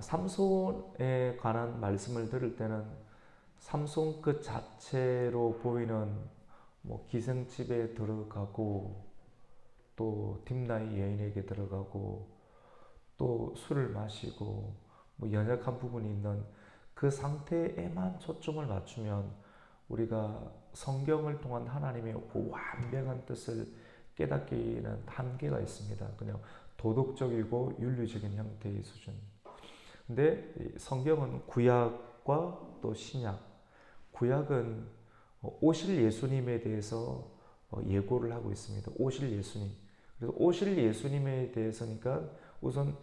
삼손에 관한 말씀을 들을 때는 삼손 그 자체로 보이는 기생집에 들어가고 또 딥나이 여인에게 들어가고 또 술을 마시고 연약한 부분이 있는 그 상태에만 초점을 맞추면 우리가 성경을 통한 하나님의 그 완벽한 뜻을 깨닫기는 한계가 있습니다. 그냥 도덕적이고 윤리적인 형태의 수준. 근데 성경은 구약과 또 신약, 구약은 오실 예수님에 대해서 예고를 하고 있습니다. 오실 예수님. 그래서 오실 예수님에 대해서니까 우선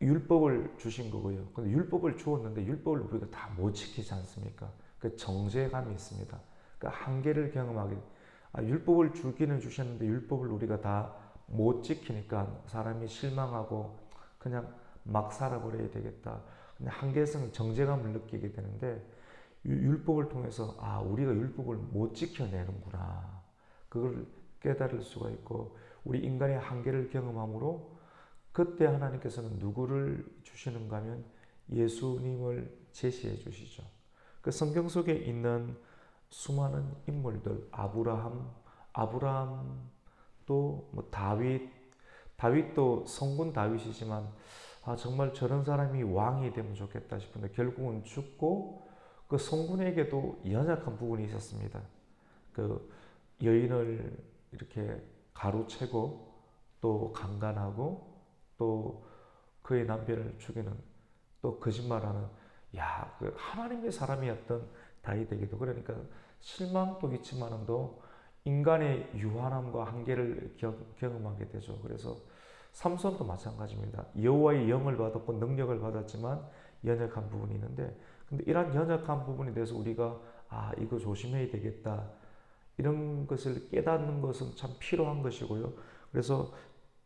율법을 주신 거고요. 근데 율법을 주었는데 율법을 우리가 다 못 지키지 않습니까? 그 정죄감이 있습니다. 그 한계를 경험하게, 율법을 주기는 주셨는데 율법을 우리가 다 못 지키니까 사람이 실망하고 그냥 막 살아버려야 되겠다. 그냥 한계성, 정죄감을 느끼게 되는데 율법을 통해서 우리가 율법을 못 지켜내는구나. 그걸 깨달을 수가 있고 우리 인간의 한계를 경험함으로 그때 하나님께서는 누구를 주시는가 하면 예수님을 제시해 주시죠. 그 성경 속에 있는 수많은 인물들, 아브라함 또 다윗도 성군 다윗이지만 정말 저런 사람이 왕이 되면 좋겠다 싶은데 결국은 죽고 그 성군에게도 연약한 부분이 있었습니다. 그 여인을 이렇게 가로채고 또 강간하고 또 그의 남편을 죽이는 또 거짓말하는 그 하나님의 사람이었던 다윗에게도 그러니까 실망도 있지만도 인간의 유한함과 한계를 경험하게 되죠. 그래서 삼손도 마찬가지입니다. 여호와의 영을 받았고 능력을 받았지만 연약한 부분이 있는데 근데 이런 연약한 부분에 대해서 우리가 이거 조심해야 되겠다. 이런 것을 깨닫는 것은 참 필요한 것이고요. 그래서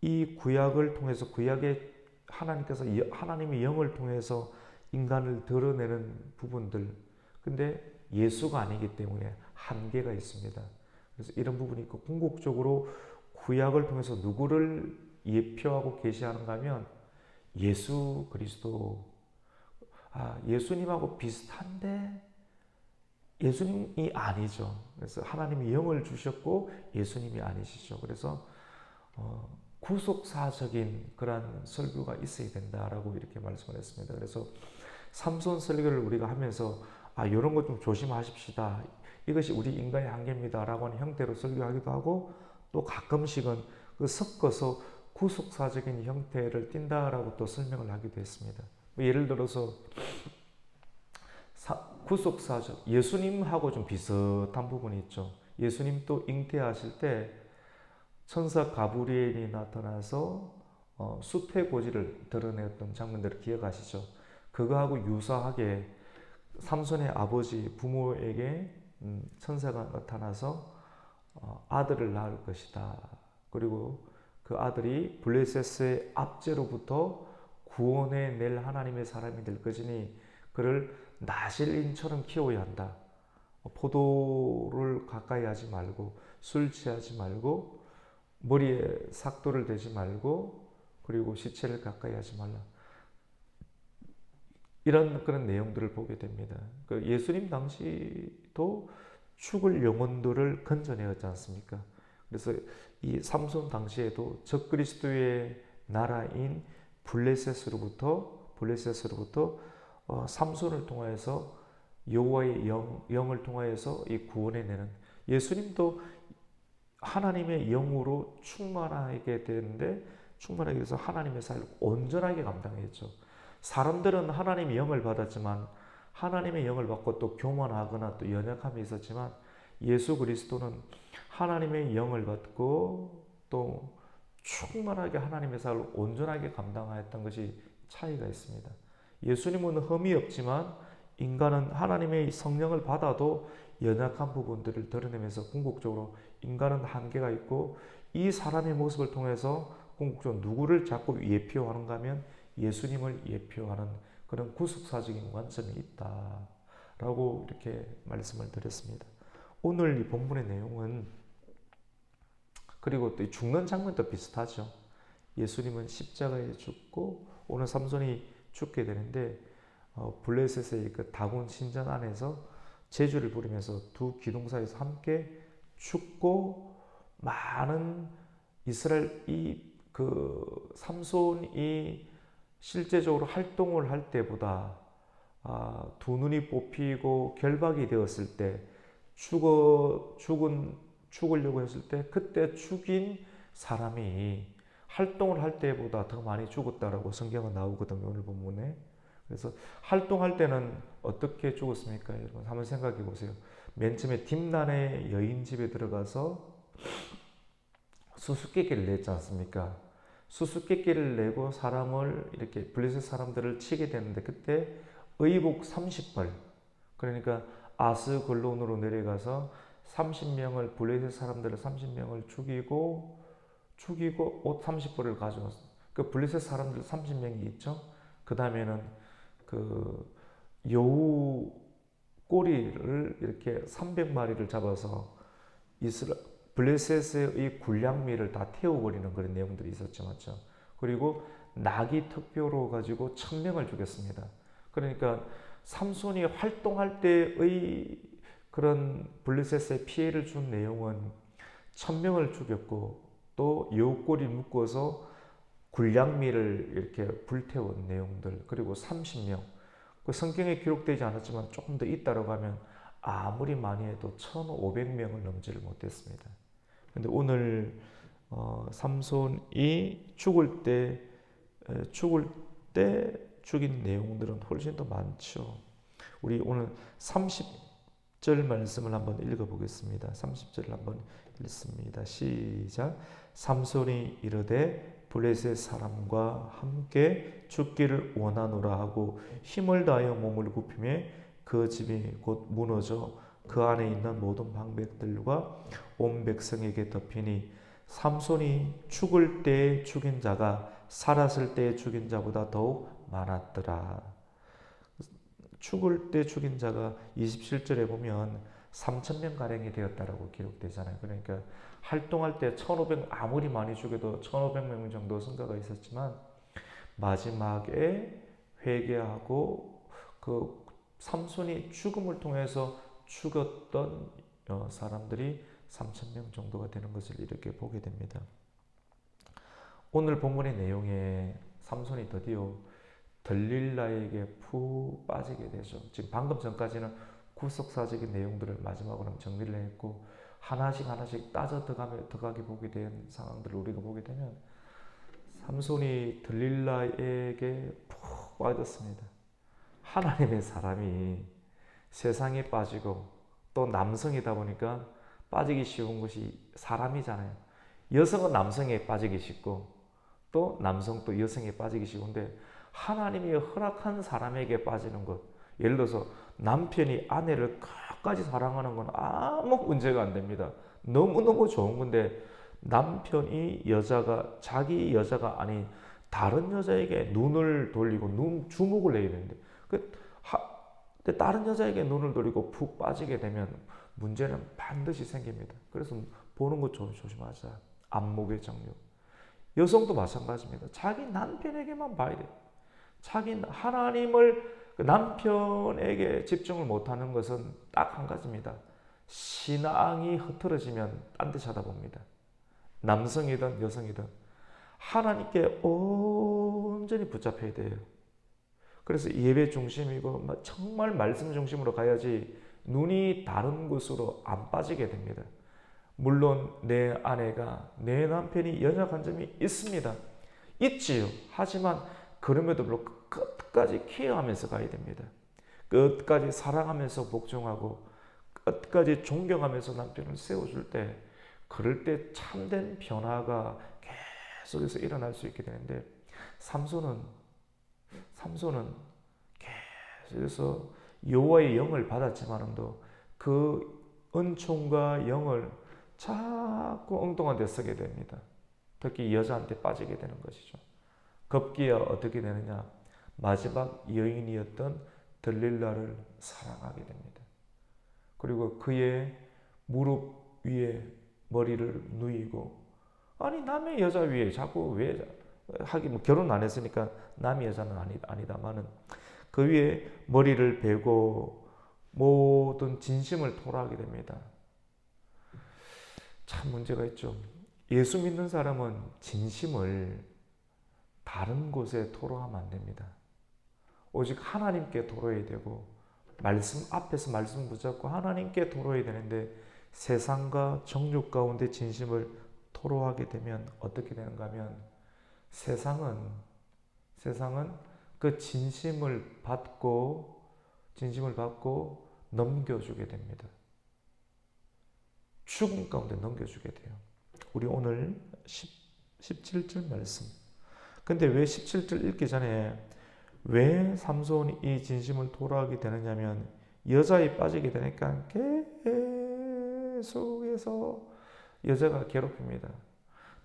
이 구약을 통해서 구약의 하나님께서 하나님의 영을 통해서 인간을 드러내는 부분들 근데 예수가 아니기 때문에 한계가 있습니다. 그래서 이런 부분이 있고 궁극적으로 구약을 통해서 누구를 예표하고 계시하는가 하면 예수 그리스도 예수님하고 비슷한데 예수님이 아니죠. 그래서 하나님이 영을 주셨고 예수님이 아니시죠. 그래서 구속사적인 그런 설교가 있어야 된다라고 이렇게 말씀을 했습니다. 그래서 삼손 설교를 우리가 하면서 이런 것 좀 조심하십시다. 이것이 우리 인간의 한계입니다라고 하는 형태로 설교하기도 하고 또 가끔씩은 섞어서 구속사적인 형태를 띈다라고 또 설명을 하기도 했습니다. 예를 들어서 구속사적 예수님하고 좀 비슷한 부분이 있죠. 예수님도 잉태하실 때 천사 가브리엘이 나타나서 숲의 고지를 드러냈던 장면들을 기억하시죠? 그거하고 유사하게 삼손의 아버지 부모에게 천사가 나타나서 아들을 낳을 것이다. 그리고 그 아들이 블레셋의 압제로부터 구원해 낼 하나님의 사람이 될 것이니 그를 나실인처럼 키워야 한다. 포도를 가까이 하지 말고 술 취하지 말고 머리에 삭도를 대지 말고 그리고 시체를 가까이 하지 말라. 이런 그런 내용들을 보게 됩니다. 예수님 당시도 죽을 영혼들을 건져내었지 않습니까? 그래서 이 삼손 당시에도 적그리스도의 나라인 블레셋으로부터 삼손을 통하여서 여호와의 영을 통하여서 이 구원해내는 예수님도 하나님의 영으로 충만하게 되는데 충만하게 돼서 하나님의 사역을 온전하게 감당했죠. 사람들은 하나님의 영을 받았지만 하나님의 영을 받고 또 교만하거나 또 연약함이 있었지만 예수 그리스도는 하나님의 영을 받고 또 충만하게 하나님의 사역을 온전하게 감당하였던 것이 차이가 있습니다. 예수님은 흠이 없지만 인간은 하나님의 성령을 받아도 연약한 부분들을 드러내면서 궁극적으로 인간은 한계가 있고 이 사람의 모습을 통해서 궁극적으로 누구를 자꾸 예표하는가 하면 예수님을 예표하는 그런 구속사적인 관점이 있다라고 이렇게 말씀을 드렸습니다. 오늘 이 본문의 내용은 그리고 또 죽는 장면도 비슷하죠. 예수님은 십자가에 죽고 오늘 삼손이 죽게 되는데 블레셋의 그 다곤 신전 안에서 제주를 부리면서 두 기둥 사이에서 함께 죽고 많은 이스라엘 그 삼손이 실제적으로 활동을 할 때보다 두 눈이 뽑히고 결박이 되었을 때 죽으려고 했을 때 그때 죽인 사람이 활동을 할 때보다 더 많이 죽었다라고 성경은 나오거든요. 오늘 본문에. 그래서 활동할 때는 어떻게 죽었습니까? 여러분 한번 생각해 보세요. 맨 처음에 딥난의 여인 집에 들어가서 수수께끼를 냈지 않습니까? 수수께끼를 내고 사람을 이렇게 블레셋 사람들을 치게 되는데 그때 의복 30벌 그러니까 아스글론으로 내려가서 30명을 블레셋 사람들을 30명을 죽이고 옷 30벌을 가져왔어. 그 블레셋 사람들 30명이 있죠. 그 다음에는 그 여우 꼬리를 이렇게 300마리를 잡아서 블레셋의 군량미를 다 태워버리는 그런 내용들이 있었죠, 맞죠? 그리고 나귀 특표로 가지고 1000명을 죽였습니다. 그러니까 삼손이 활동할 때의 그런 블레셋에 피해를 준 내용은 1000명을 죽였고 또 여우꼬리 묶어서 군량미를 이렇게 불태운 내용들 그리고 30명 그 성경에 기록되지 않았지만 조금 더 잇따라 가면 아무리 많이 해도 1500명을 넘지를 못했습니다. 근데 오늘 삼손이 죽을 때 죽인 내용들은 훨씬 더 많죠. 우리 오늘 30절 말씀을 한번 읽어보겠습니다. 30절을 한번 읽습니다. 시작. 삼손이 이르되 블레셋 사람과 함께 죽기를 원하노라 하고 힘을 다하여 몸을 굽히매 그 집이 곧 무너져 그 안에 있는 모든 방백들과 온 백성에게 덮이니 삼손이 죽을 때 죽인 자가 살았을 때 죽인 자보다 더욱 많았더라. 죽을 때 죽인 자가 27절에 보면 3,000명 가량이 되었다라고 기록되잖아요. 그러니까 활동할 때 1,500 아무리 많이 죽여도 1,500명 정도 성가가 있었지만 마지막에 회개하고 그 삼손이 죽음을 통해서 죽었던 사람들이 3,000명 정도가 되는 것을 이렇게 보게 됩니다. 오늘 본문의 내용에 삼손이 드디어 들릴라에게 푹 빠지게 되죠. 지금 방금 전까지는 구속사적인 내용들을 마지막으로 정리를 했고 하나씩 따져 들어가게 보게 된 상황들을 우리가 보게 되면 삼손이 들릴라에게 푹 빠졌습니다. 하나님의 사람이 세상에 빠지고 또 남성이다 보니까 빠지기 쉬운 것이 사람이잖아요. 여성은 남성에 빠지기 쉽고 또 남성도 여성에 빠지기 쉬운데 하나님이 허락한 사람에게 빠지는 것, 예를 들어서 남편이 아내를 끝까지 사랑하는 건 아무 문제가 안 됩니다. 너무너무 좋은 건데 남편이 자기 여자가 아닌 다른 여자에게 눈을 돌리고 주목을 해야 되는데 다른 여자에게 눈을 돌리고 푹 빠지게 되면 문제는 반드시 생깁니다. 그래서 보는 것 조심하자. 안목의 정욕. 여성도 마찬가지입니다. 자기 남편에게만 봐야 돼요. 자기 하나님을 남편에게 집중을 못하는 것은 딱 한 가지입니다. 신앙이 흐트러지면 딴 데 쳐다봅니다. 남성이든 여성이든 하나님께 온전히 붙잡혀야 돼요. 그래서 예배 중심이고 정말 말씀 중심으로 가야지 눈이 다른 곳으로 안 빠지게 됩니다. 물론 내 아내가 내 남편이 연약한 점이 있습니다. 있지요. 하지만 그럼에도 불구하고 끝까지 케어하면서 가야 됩니다. 끝까지 사랑하면서 복종하고 끝까지 존경하면서 남편을 세워줄 때 그럴 때 참된 변화가 계속해서 일어날 수 있게 되는데 삼손은 계속해서 여호와의 영을 받았지만도 그 은총과 영을 자꾸 엉뚱한 데 쓰게 됩니다. 특히 여자한테 빠지게 되는 것이죠. 급기야 어떻게 되느냐? 마지막 여인이었던 들릴라를 사랑하게 됩니다. 그리고 그의 무릎 위에 머리를 누이고 아니 남의 여자 위에 자꾸 왜 하긴 뭐 결혼 안 했으니까 남의 여자는 아니다마는 그 위에 머리를 베고 모든 진심을 토로하게 됩니다. 참 문제가 있죠. 예수 믿는 사람은 진심을 다른 곳에 토로하면 안 됩니다. 오직 하나님께 토로해야 되고 말씀 앞에서 말씀 붙잡고 하나님께 토로해야 되는데 세상과 정욕 가운데 진심을 토로하게 되면 어떻게 되는가 하면 세상은 그 진심을 받고 넘겨주게 됩니다. 죽음 가운데 넘겨주게 돼요. 우리 오늘 17절 말씀. 근데 왜 17절 읽기 전에 왜 삼손이 이 진심을 토로하게 되느냐면 여자에 빠지게 되니까 계속해서 여자가 괴롭힙니다.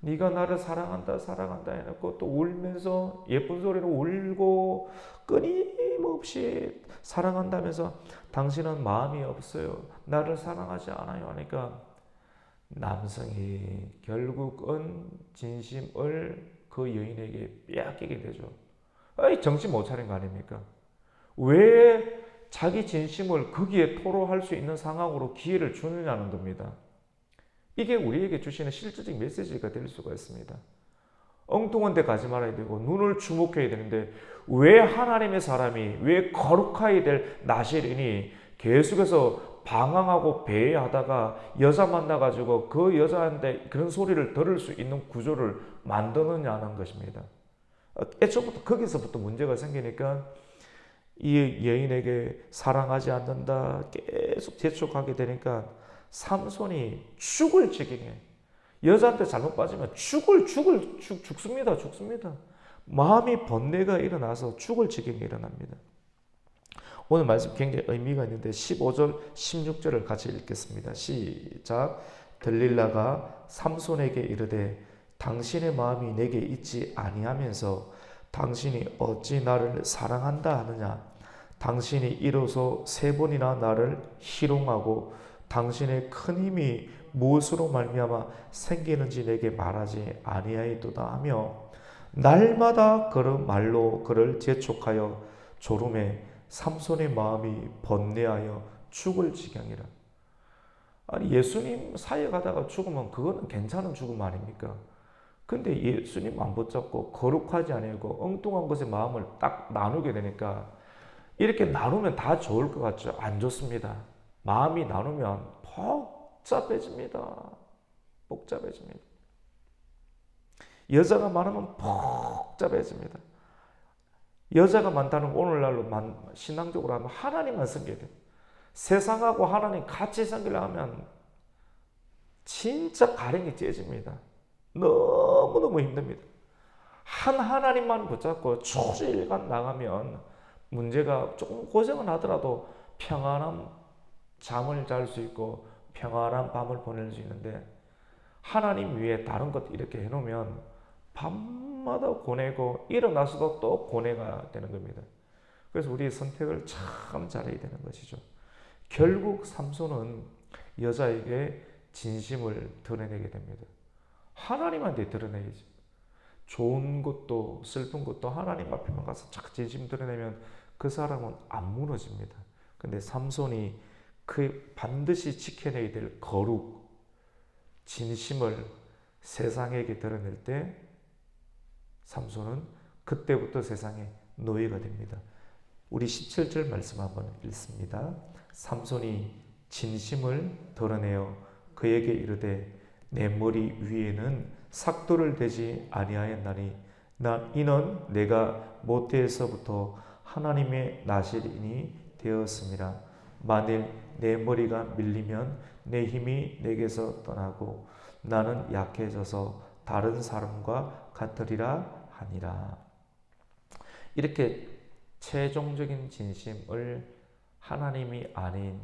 네가 나를 사랑한다 해놓고 또 울면서 예쁜 소리로 울고 끊임없이 사랑한다면서 당신은 마음이 없어요. 나를 사랑하지 않아요 하니까 남성이 결국은 진심을 그 여인에게 빼앗기게 되죠. 정신 못 차린 거 아닙니까? 왜 자기 진심을 거기에 토로할 수 있는 상황으로 기회를 주느냐는 겁니다. 이게 우리에게 주시는 실질적인 메시지가 될 수가 있습니다. 엉뚱한 데 가지 말아야 되고 눈을 주목해야 되는데 왜 하나님의 사람이 왜 거룩해야 될 나실인이 계속해서 방황하고 배회하다가 여자 만나가지고 그 여자한테 그런 소리를 들을 수 있는 구조를 만드느냐는 것입니다. 애초부터 거기서부터 문제가 생기니까 이 여인에게 사랑하지 않는다 계속 재촉하게 되니까 삼손이 죽을 지경에 여자한테 잘못 빠지면 죽습니다. 마음이 번뇌가 일어나서 죽을 지경에 일어납니다. 오늘 말씀 굉장히 의미가 있는데 15절 16절을 같이 읽겠습니다. 시작. 들릴라가 삼손에게 이르되 당신의 마음이 내게 있지 아니하면서 당신이 어찌 나를 사랑한다 하느냐. 당신이 이로써 3번이나 나를 희롱하고 당신의 큰 힘이 무엇으로 말미암아 생기는지 내게 말하지 아니하였도다 하며 날마다 그 말로 그를 재촉하여 졸음에 삼손의 마음이 번뇌하여 죽을 지경이라. 아니 예수님 사역하다가 죽으면 그거는 괜찮은 죽음 아닙니까? 근데 예수님 안 붙잡고 거룩하지 아니고 엉뚱한 것에 마음을 딱 나누게 되니까 이렇게 나누면 다 좋을 것 같죠? 안 좋습니다. 마음이 나누면 복잡해집니다. 여자가 많으면 복잡해집니다. 여자가 많다는 오늘날로 신앙적으로 하면 하나님만 섬겨야 돼요. 세상하고 하나님 같이 섬기려 하면 진짜 가랭이 째집니다. 너무너무 힘듭니다. 하나님만 붙잡고 초일간 나가면 문제가 조금 고생은 하더라도 평안한 잠을 잘 수 있고 평안한 밤을 보낼 수 있는데 하나님 위에 다른 것 이렇게 해놓으면 밤마다 고뇌고 일어나서도 또 고뇌가 되는 겁니다. 그래서 우리의 선택을 참 잘해야 되는 것이죠. 결국 삼손은 여자에게 진심을 드러내게 됩니다. 하나님한테 드러내야지. 좋은 것도 슬픈 것도 하나님 앞에만 가서 착 진심 드러내면 그 사람은 안 무너집니다. 근데 삼손이 그 반드시 지켜내야 될 거룩, 진심을 세상에게 드러낼 때 삼손은 그때부터 세상의 노예가 됩니다. 우리 17절 말씀 한번 읽습니다. 삼손이 진심을 드러내어 그에게 이르되 내 머리 위에는 삭도를 대지 아니하였나니 이는 내가 모태에서부터 하나님의 나실인이 되었습니다. 만일 내 머리가 밀리면 내 힘이 내게서 떠나고 나는 약해져서 다른 사람과 같으리라 하니라. 이렇게 최종적인 진심을 하나님이 아닌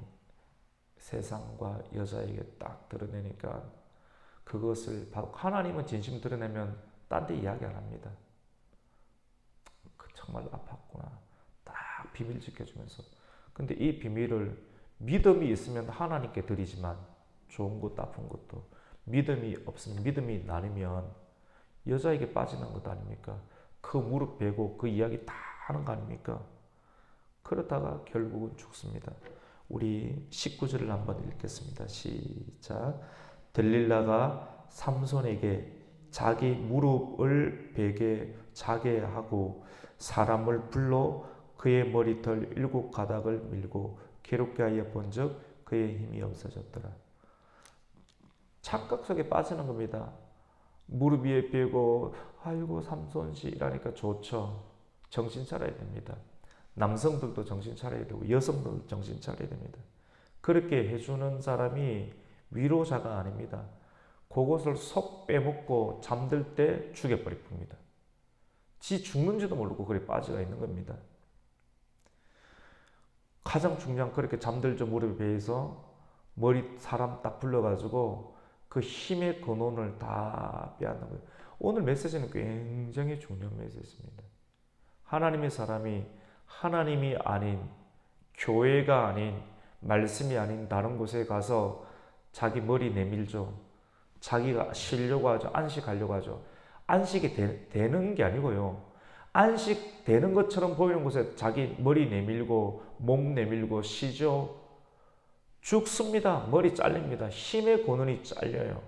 세상과 여자에게 딱 드러내니까 그것을 하나님은 진심 드러내면 딴 데 이야기 안 합니다. 정말 아팠구나. 딱 비밀 지켜주면서. 근데 이 비밀을 믿음이 있으면 하나님께 드리지만 좋은 것도 아픈 것도 믿음이 없으면 믿음이 나누면 여자에게 빠지는 것 아닙니까? 그 무릎 베고 그 이야기 다 하는 거 아닙니까? 그러다가 결국은 죽습니다. 우리 19절을 한번 읽겠습니다. 시작. 들릴라가 삼손에게 자기 무릎을 베게 자게 하고 사람을 불러 그의 머리털 7가닥을 밀고 괴롭게 하여 본즉 그의 힘이 없어졌더라. 착각 속에 빠지는 겁니다. 무릎 위에 베고 아이고 삼손씨 이라니까 좋죠. 정신 차려야 됩니다. 남성들도 정신 차려야 되고 여성들도 정신 차려야 됩니다. 그렇게 해주는 사람이 위로자가 아닙니다. 그것을 속 빼먹고 잠들 때 죽여버릴 뿐입니다. 지 죽는지도 모르고 그래 빠져가 있는 겁니다. 가장 중요한 그렇게 잠들죠. 무릎에 베어서 머리 사람 딱 불러가지고 그 힘의 근원을 다 빼앗는 거예요. 오늘 메시지는 굉장히 중요한 메시지입니다. 하나님의 사람이 하나님이 아닌 교회가 아닌 말씀이 아닌 다른 곳에 가서 자기 머리 내밀죠. 자기가 쉬려고 하죠. 안식하려고 하죠. 안식이 되는 게 아니고요. 안식되는 것처럼 보이는 곳에 자기 머리 내밀고 몸 내밀고 쉬죠. 죽습니다. 머리 잘립니다. 힘의 근원이 잘려요.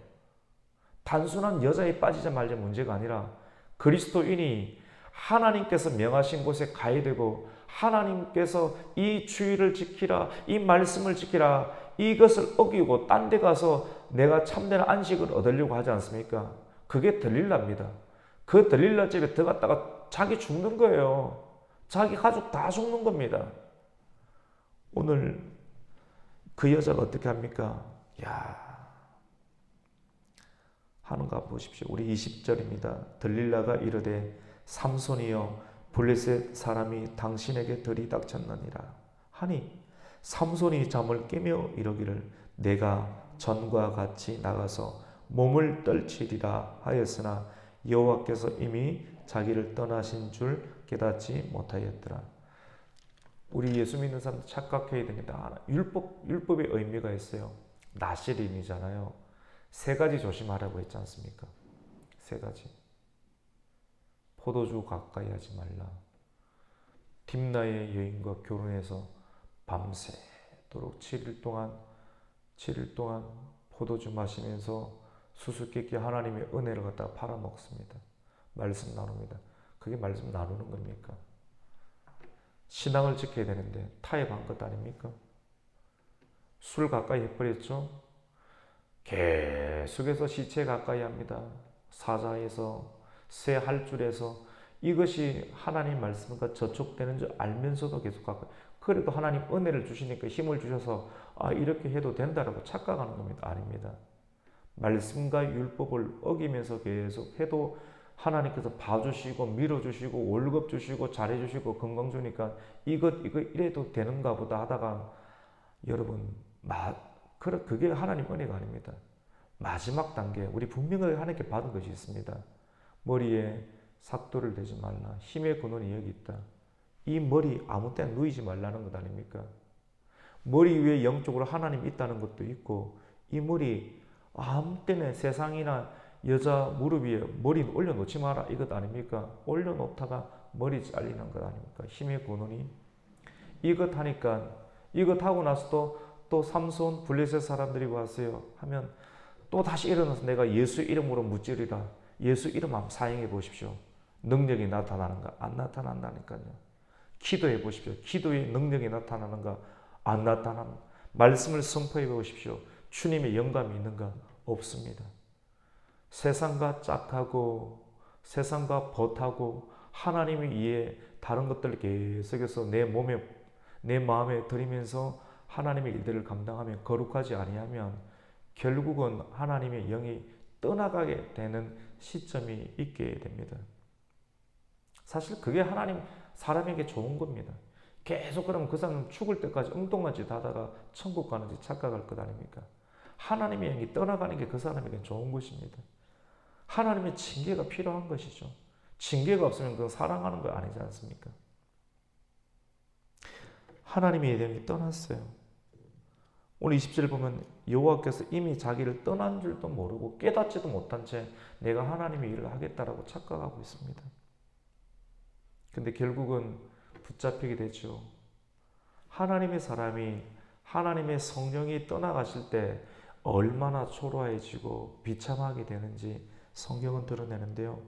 단순한 여자에 빠지자 말자 문제가 아니라 그리스도인이 하나님께서 명하신 곳에 가야 되고 하나님께서 이 주의를 지키라, 이 말씀을 지키라, 이것을 어기고 딴 데 가서 내가 참된 안식을 얻으려고 하지 않습니까? 그게 들릴라입니다. 그 들릴라 집에 들어갔다가 자기 죽는 거예요. 자기 가족 다 죽는 겁니다. 오늘 그 여자가 어떻게 합니까? 하는가 보십시오. 우리 20절입니다. 들릴라가 이르되 삼손이여 블레셋 사람이 당신에게 들이닥쳤느니라 하니 삼손이 잠을 깨며 이러기를 내가 전과 같이 나가서 몸을 떨치리라 하였으나 여호와께서 이미 자기를 떠나신 줄 깨닫지 못하였더라. 우리 예수 믿는 사람 착각해야 됩니다. 율법의 의미가 있어요. 나실인이잖아요. 3가지 조심하라고 했지 않습니까? 3가지. 포도주 가까이 하지 말라. 딥나의 여인과 결혼해서 밤새도록 7일 동안 포도주 마시면서 수수께끼 하나님의 은혜를 갖다가 팔아먹습니다. 말씀 나눕니다. 그게 말씀 나누는 겁니까? 신앙을 지켜야 되는데 타협한 것 아닙니까? 술 가까이 해버렸죠? 계속해서 시체 가까이 합니다. 사자에서 새 할줄에서 이것이 하나님 말씀과 저촉되는 줄 알면서도 계속 가까이. 그래도 하나님 은혜를 주시니까 힘을 주셔서 이렇게 해도 된다라고 착각하는 겁니다. 아닙니다. 말씀과 율법을 어기면서 계속 해도 하나님께서 봐주시고 밀어주시고 월급 주시고 잘해주시고 건강 주니까 이거 이래도 되는가 보다 하다가 여러분 그게 하나님 은혜가 아닙니다. 마지막 단계 우리 분명하게 하나님께 받은 것이 있습니다. 머리에 삭도를 대지 말라. 힘의 근원이 여기 있다. 이 머리 아무 때나 누이지 말라는 것 아닙니까? 머리 위에 영적으로 하나님이 있다는 것도 있고 이 머리 아무 때나 세상이나 여자 무릎 위에 머리 올려놓지 마라 이것 아닙니까? 올려놓다가 머리 잘리는 것 아닙니까? 힘의 근원이 이것 하니까 이것 하고 나서도 또 삼손 블레셋 사람들이 왔어요 하면 또 다시 일어나서 내가 예수 이름으로 무찌르리라. 예수 이름 한번 사용해 보십시오. 능력이 나타나는가? 안 나타난다니까요. 기도해 보십시오. 기도의 능력이 나타나는가? 안 나타납니다. 말씀을 선포해 보십시오. 주님의 영감이 있는가? 없습니다. 세상과 짝하고 세상과 벗하고 하나님의 이해 다른 것들을 계속해서 내 몸에 내 마음에 들이면서 하나님의 일들을 감당하면 거룩하지 아니하면 결국은 하나님의 영이 떠나가게 되는 시점이 있게 됩니다. 사실 그게 하나님 사람에게 좋은 겁니다. 계속 그러면 그 사람은 죽을 때까지 엉뚱한 짓 하다가 천국 가는지 착각할 것 아닙니까? 하나님의 영이 떠나가는 게 그 사람에게 좋은 것입니다. 하나님의 징계가 필요한 것이죠. 징계가 없으면 그건 사랑하는 거 아니지 않습니까? 하나님의 영이 떠났어요. 오늘 20절 보면 여호와께서 이미 자기를 떠난 줄도 모르고 깨닫지도 못한 채 내가 하나님의 일을 하겠다라고 착각하고 있습니다. 근데 결국은 붙잡히게 되죠. 하나님의 사람이 하나님의 성령이 떠나가실 때 얼마나 초라해지고 비참하게 되는지 성경은 드러내는데요.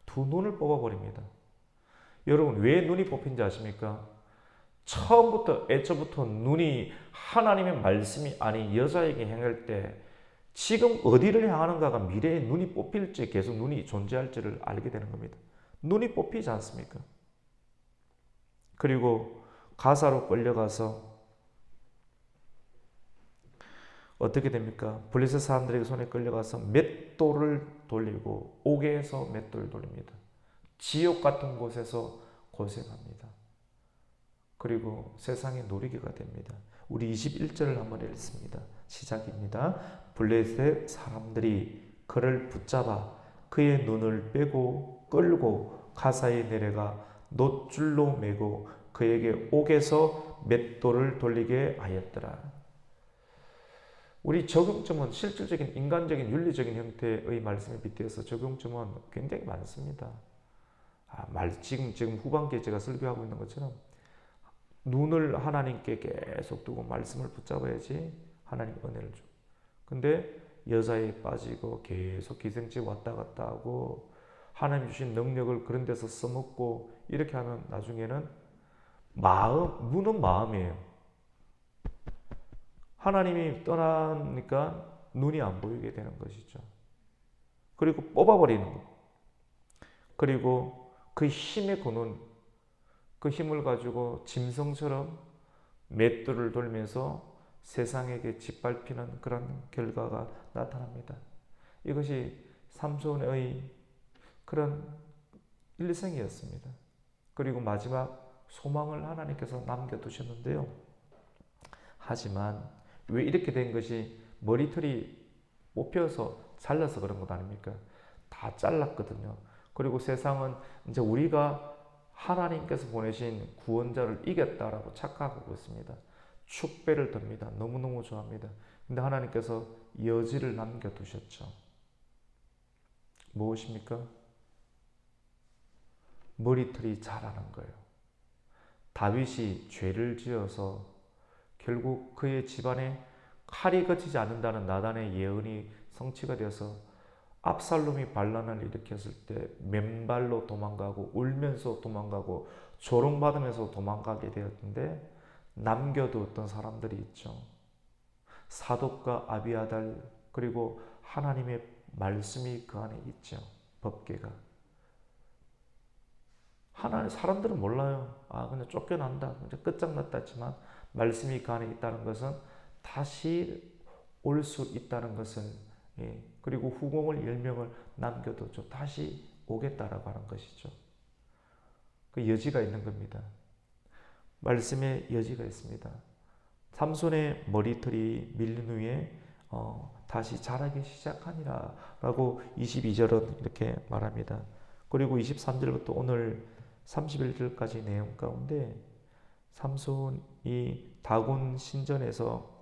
두 눈을 뽑아버립니다. 여러분 왜 눈이 뽑힌지 아십니까? 처음부터 애초부터 눈이 하나님의 말씀이 아닌 여자에게 향할 때 지금 어디를 향하는가가 미래에 눈이 뽑힐지 계속 눈이 존재할지를 알게 되는 겁니다. 눈이 뽑히지 않습니까? 그리고 가사로 끌려가서 어떻게 됩니까? 블레셋 사람들에게 손에 끌려가서 맷돌을 돌리고 옥에서 맷돌을 돌립니다. 지옥 같은 곳에서 고생합니다. 그리고 세상의 놀이기가 됩니다. 우리 21절을 한번 읽습니다. 시작입니다. 블레셋 사람들이 그를 붙잡아 그의 눈을 빼고 끌고 가사에 내려가 놋줄로 매고 그에게 옥에서 맷돌을 돌리게 하였더라. 우리 적용점은 실질적인 인간적인 윤리적인 형태의 말씀에 빗대어서 적용점은 굉장히 많습니다. 지금 후반기에 제가 설교하고 있는 것처럼 눈을 하나님께 계속 두고 말씀을 붙잡아야지 하나님 은혜를 줘. 근데 여자에 빠지고 계속 기생집 왔다 갔다 하고 하나님 주신 능력을 그런 데서 써먹고 이렇게 하면 나중에는 눈은 마음이에요. 하나님이 떠나니까 눈이 안 보이게 되는 것이죠. 그리고 뽑아버리는 것. 그리고 그 힘의 근원, 그 힘을 가지고 짐승처럼 맷돌을 돌면서 세상에게 짓밟히는 그런 결과가 나타납니다. 이것이 삼손의 그런 일생이었습니다. 그리고 마지막 소망을 하나님께서 남겨두셨는데요. 하지만 왜 이렇게 된 것이 머리털이 뽑혀서 잘라서 그런 것 아닙니까? 다 잘랐거든요. 그리고 세상은 이제 우리가 하나님께서 보내신 구원자를 이겼다라고 착각하고 있습니다. 축배를 듭니다. 너무너무 좋아합니다. 근데 하나님께서 여지를 남겨두셨죠. 무엇입니까? 머리털이 자라는 거예요. 다윗이 죄를 지어서 결국 그의 집안에 칼이 거치지 않는다는 나단의 예언이 성취가 되어서 압살롬이 반란을 일으켰을 때 맨발로 도망가고 울면서 도망가고 조롱받으면서 도망가게 되었는데 남겨두었던 사람들이 있죠. 사독과 아비아달 그리고 하나님의 말씀이 그 안에 있죠. 법궤가. 사람들은 몰라요. 그냥 쫓겨난다. 그냥 끝장났다 했지만 말씀이 그 안에 있다는 것은 다시 올 수 있다는 것을 그리고 후공을 10명을 남겨두죠. 다시 오겠다라고 하는 것이죠. 그 여지가 있는 겁니다. 말씀에 여지가 있습니다. 삼손의 머리털이 밀린 후에 다시 자라기 시작하니라 라고 22절은 이렇게 말합니다. 그리고 23절부터 오늘 31절까지 내용 가운데 삼손이 다곤 신전에서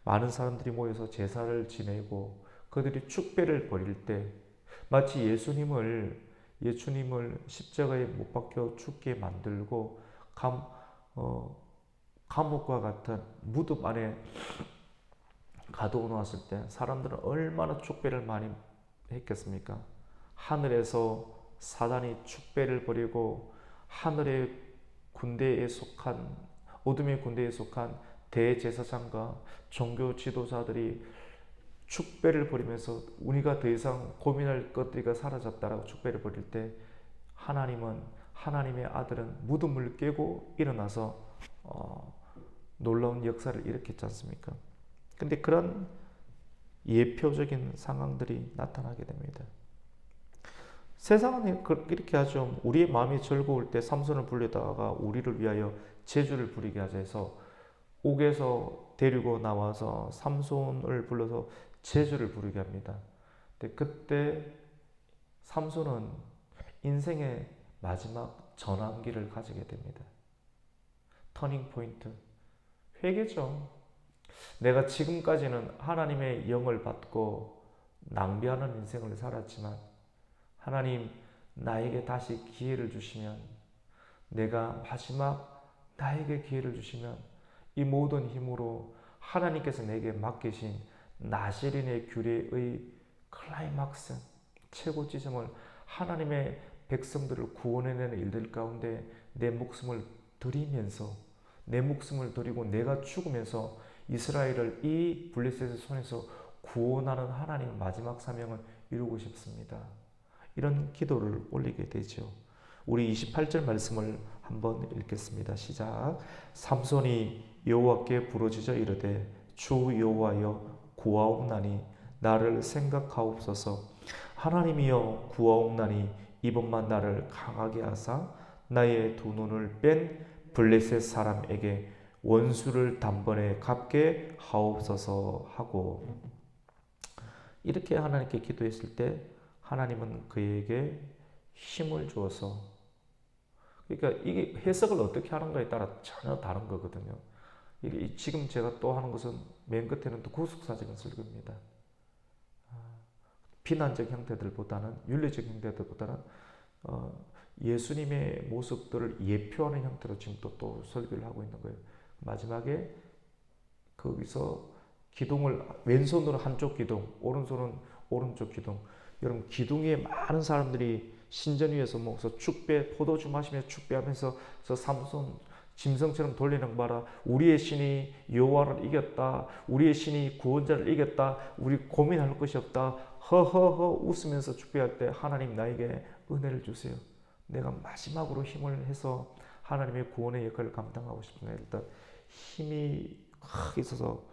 많은 사람들이 모여서 제사를 지내고 그들이 축배를 벌일 때 마치 예수님을 십자가에 못 박혀 죽게 만들고 감옥과 같은 무덤 안에 가두어 놓았을 때 사람들은 얼마나 축배를 많이 했겠습니까? 하늘에서 사단이 축배를 벌이고 하늘의 군대에 속한 어둠의 군대에 속한 대제사장과 종교 지도자들이 축배를 벌이면서 우리가 더 이상 고민할 것들이 사라졌다라고 축배를 벌일 때 하나님의 아들은 무덤을 깨고 일어나서 놀라운 역사를 일으켰지 않습니까? 근데 그런 예표적인 상황들이 나타나게 됩니다. 세상은 이렇게 하죠. 우리의 마음이 즐거울 때 삼손을 불러다가 우리를 위하여 제주를 부리게 하자 해서 옥에서 데리고 나와서 삼손을 불러서 제주를 부르게 합니다. 근데 그때 삼손은 인생의 마지막 전환기를 가지게 됩니다. 터닝 포인트, 회개죠. 내가 지금까지는 하나님의 영을 받고 낭비하는 인생을 살았지만 하나님 나에게 다시 기회를 주시면, 내가 마지막 나에게 기회를 주시면 이 모든 힘으로 하나님께서 내게 맡기신 나시린의 규례의 클라이막스, 최고 지점을, 하나님의 백성들을 구원해내는 일들 가운데 내 목숨을 드리면서, 내 목숨을 드리고 내가 죽으면서 이스라엘을 이 블레셋의 손에서 구원하는 하나님의 마지막 사명을 이루고 싶습니다. 이런 기도를 올리게 되죠. 우리 28절 말씀을 한번 읽겠습니다. 시작. 삼손이 여호와께 부르짖어 이르되 주 여호와여 구하옵나니 나를 생각하옵소서. 하나님이여 구하옵나니 이번만 나를 강하게 하사 나의 두 눈을 뺀 블레셋 사람에게 원수를 단번에 갚게 하옵소서 하고, 이렇게 하나님께 기도했을 때 하나님은 그에게 힘을 주어서, 그러니까 이게 해석을 어떻게 하는가에 따라 전혀 다른 거거든요. 이게 지금 제가 또 하는 것은 맨 끝에는 또 구속사직을 쓸 겁니다. 비난적 형태들보다는, 윤리적 형태들보다는 예수님의 모습들을 예표하는 형태로 지금 또 설교를 하고 있는 거예요. 마지막에 거기서 기둥을, 왼손으로 한쪽 기둥, 오른손은 오른쪽 기둥. 여러분, 기둥에 많은 사람들이 신전 위에서 먹어서 축배, 포도주 마시며 축배하면서 저 삼손 짐승처럼 돌리는 거 봐라. 우리의 신이 여호와를 이겼다. 우리의 신이 구원자를 이겼다. 우리 고민할 것이 없다. 허허허 웃으면서 축배할 때 하나님 나에게 은혜를 주세요. 내가 마지막으로 힘을 해서 하나님의 구원의 역할을 감당하고 싶으면 일단 힘이 확 있어서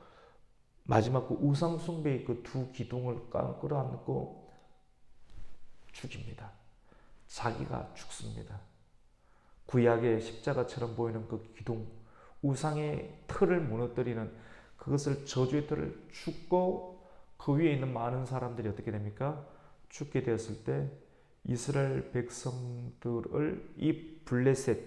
마지막 그 우상 숭배의 그 두 기둥을 끌어안고 죽입니다. 자기가 죽습니다. 구약의 십자가처럼 보이는 그 기둥, 우상의 틀을 무너뜨리는 그것을, 저주의 틀을 죽고, 그 위에 있는 많은 사람들이 어떻게 됩니까? 죽게 되었을 때 이스라엘 백성들을 이 블레셋,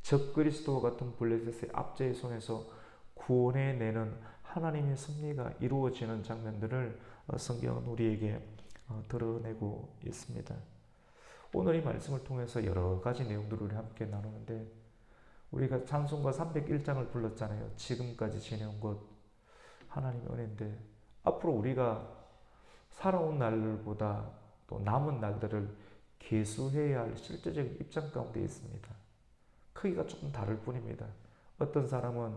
적그리스도와 같은 블레셋의 압제의 손에서 구원해내는 하나님의 섭리가 이루어지는 장면들을 성경은 우리에게 드러내고 있습니다. 오늘 이 말씀을 통해서 여러 가지 내용들을 우리 함께 나누는데, 우리가 찬송가 301장을 불렀잖아요. 지금까지 지내온 것 하나님의 은혜인데, 앞으로 우리가 살아온 날보다 또 남은 날들을 계수해야 할 실제적인 입장 가운데 있습니다. 크기가 조금 다를 뿐입니다. 어떤 사람은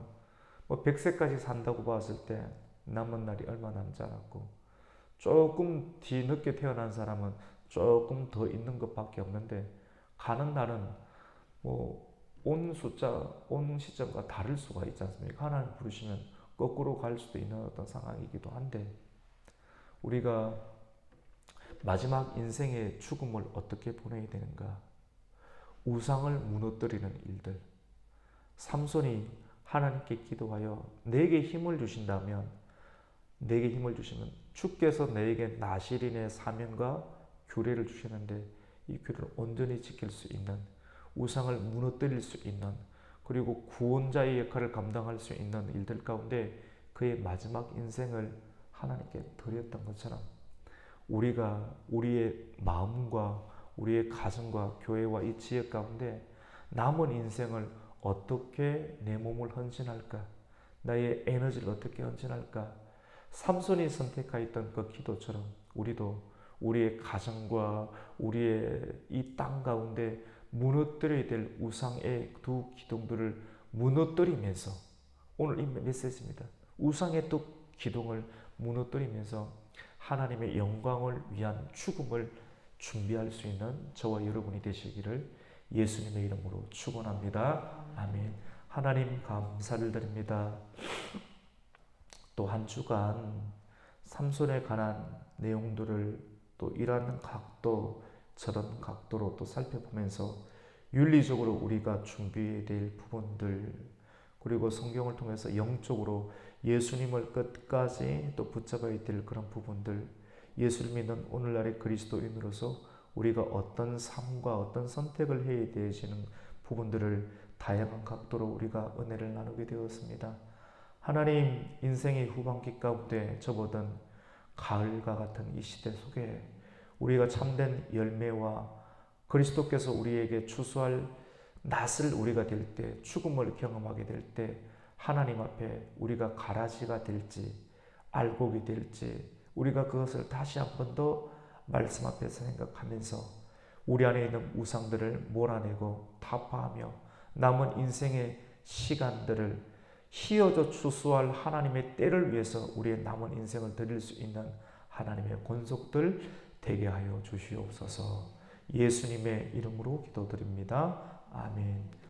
100세까지 산다고 봤을 때 남은 날이 얼마 남지 않았고, 조금 뒤늦게 태어난 사람은 조금 더 있는 것밖에 없는데, 가는 날은 온 숫자, 온 시점과 다를 수가 있지 않습니까? 하나님 부르시면 거꾸로 갈 수도 있는 어떤 상황이기도 한데, 우리가 마지막 인생의 죽음을 어떻게 보내야 되는가? 우상을 무너뜨리는 일들. 삼손이 하나님께 기도하여 내게 힘을 주신다면, 내게 힘을 주시면 주께서 내게 나시린의 사명과 규례를 주시는데, 이 규례를 온전히 지킬 수 있는, 우상을 무너뜨릴 수 있는, 그리고 구원자의 역할을 감당할 수 있는 일들 가운데 그의 마지막 인생을 하나님께 드렸던 것처럼, 우리가 우리의 마음과 우리의 가정과 교회와 이 지역 가운데 남은 인생을 어떻게 내 몸을 헌신할까? 나의 에너지를 어떻게 헌신할까? 삼손이 선택하였던 그 기도처럼 우리도 우리의 가정과 우리의 이 땅 가운데 무너뜨려야 될 우상의 두 기둥들을 무너뜨리면서, 오늘 이 메시지입니다. 우상의 두 기둥을 무너뜨리면서 하나님의 영광을 위한 죽음을 준비할 수 있는 저와 여러분이 되시기를 예수님의 이름으로 축원합니다. 아멘. 하나님 감사를 드립니다. 또 한 주간 삼손에 관한 내용들을 또 이러한 각도 저런 각도로 또 살펴보면서 윤리적으로 우리가 준비해야 될 부분들, 그리고 성경을 통해서 영적으로 예수님을 끝까지 또 붙잡아야 될 그런 부분들, 예수를 믿는 오늘날의 그리스도인으로서 우리가 어떤 삶과 어떤 선택을 해야 되시는 부분들을 다양한 각도로 우리가 은혜를 나누게 되었습니다. 하나님, 인생의 후반기 가운데 접어든 가을과 같은 이 시대 속에 우리가 참된 열매와 그리스도께서 우리에게 추수할 낫을 우리가 될 때, 죽음을 경험하게 될 때 하나님 앞에 우리가 가라지가 될지 알곡이 될지 우리가 그것을 다시 한 번 더 말씀 앞에서 생각하면서 우리 안에 있는 우상들을 몰아내고 타파하며 남은 인생의 시간들을 휘어져 추수할 하나님의 때를 위해서 우리의 남은 인생을 드릴 수 있는 하나님의 권속들 되게 하여 주시옵소서. 예수님의 이름으로 기도드립니다. 아멘.